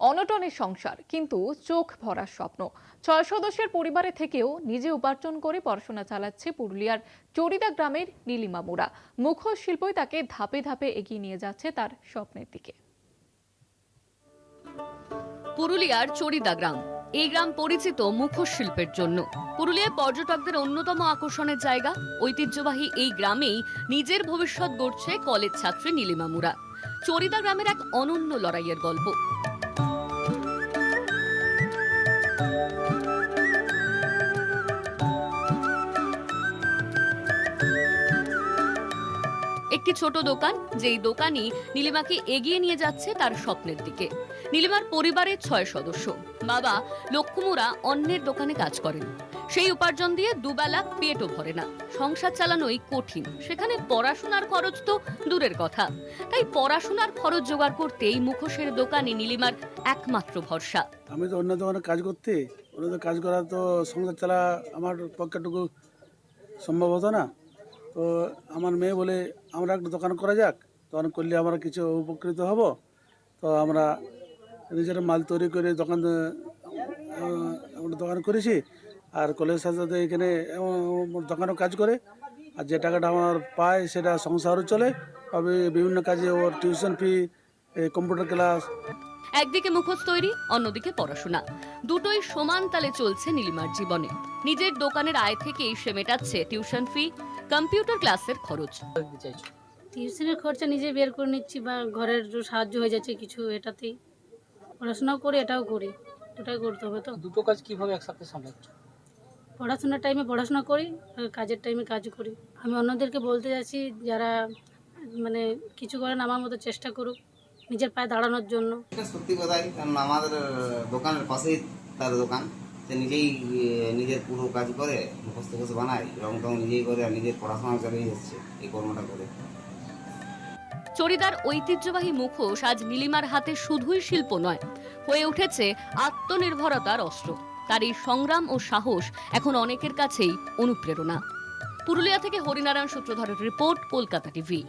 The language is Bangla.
অনটনের সংসার, কিন্তু চোখ ভরার স্বপ্ন। 6 সদস্যের পরিবারে থেকেও নিজে উপার্জন করে পড়াশোনা চালাচ্ছে পুরুলিয়ার চরিদা গ্রামের নীলিমা মুরা। মুখোশ শিল্পই তাকে ধাপে ধাপে এগিয়ে নিয়ে যাচ্ছে তার স্বপ্নের দিকে। পুরুলিয়ার চরিদা গ্রাম। এই গ্রাম পরিচিত মুখোশ শিল্পের জন্য। পুরুলিয়ার পর্যটকদের অন্যতম আকর্ষণের জায়গা। ঐতিহ্যবাহী এই গ্রামেই নিজের ভবিষ্যৎ গড়ছে কলেজ ছাত্রী নীলিমা মুরা। চরিদা গ্রামের এক অনন্য লড়াইয়ের গল্প। একটি ছোট দোকান, যেই দোকানই নীলিমাকে এগিয়ে নিয়ে যাচ্ছে তার স্বপ্নের দিকে। নীলিমার পরিবারের 6 সদস্য। বাবা লক্ষ্মীমুরা অন্যের দোকানে কাজ করেন। সেই উপার্জন দিয়ে দুবেলা পেটও ভরে না। সংসার চালানোই কঠিন, সেখানে পড়াশোনার খরচ তো দূরের কথা। তাই পড়াশোনার খরচ জোগাড় করতেই মুখোশের দোকানই নীলিমার একমাত্র ভরসা। আমি তো অন্য দোকানে কাজ করতে, অন্য কাজ করা তো সংসার চালা আমার পক্ষেটুকু সম্ভব হতো না। তো আমার মেয়ে বলে আমরা একটা দোকান করা যাক, দোকান করলে আমরা কিছু উপকৃত হব। তো আমরা নিজের মাল তৈরি করে আমরা দোকান করেছি। আর কলেজের সাথে সাথে এখানে দোকানও কাজ করে, আর যে টাকাটা আমার পায় সেটা সংসারও চলে। তবে বিভিন্ন কাজে ওর টিউশন ফি, কম্পিউটার ক্লাস। একদিকে মুখোশ তৈরি, অন্যদিকে পড়াশোনা, দুটোই সমান তালে চলছে নীলিমার জীবনে। নিজের দোকানের আয় থেকেই সে মেটাচ্ছে টিউশন ফি, কম্পিউটার ক্লাসের খরচ। টিউশনের খরচা নিজে বের করে নিচ্ছি, বা ঘরের সাহায্য হয়ে যাচ্ছে কিছু, এটাতেই পড়াশোনাও করি, এটাও করি, এটাই করতে হবে। তো দুটো কাজ কিভাবে একসাথে সামলাচ্ছ? পড়াশোনার টাইমে পড়াশোনা করি, আর কাজের টাইমে কাজ করি। আমি অন্যদেরকে বলতে যাচ্ছি, যারা মানে কিছু করেন আমার মতো চেষ্টা করুক নিজের পায়ে দাঁড়ানোর জন্য। এটা সত্যি কথাই, কারণ আমাদের দোকানের পাশেই তার দোকান। সে নিজেই নিজের পুরো কাজ করে, মুখস্থ করে বানায়, রং টং নিজেই করে, আর নিজের পড়াশোনা চালিয়ে যাচ্ছে এই কর্মটা করে। চরিদার ঐতিহ্যবাহী মুখোশ আজ নীলিমার হাতে শুধুই শিল্প নয়, হয়ে উঠেছে আত্মনির্ভরতার অস্ত্র। তার এই সংগ্রাম ও সাহস এখন অনেকের কাছেই অনুপ্রেরণা। পুরুলিয়া থেকে হরিনারায়ণ সূত্রধরের রিপোর্ট, কলকাতা টিভি।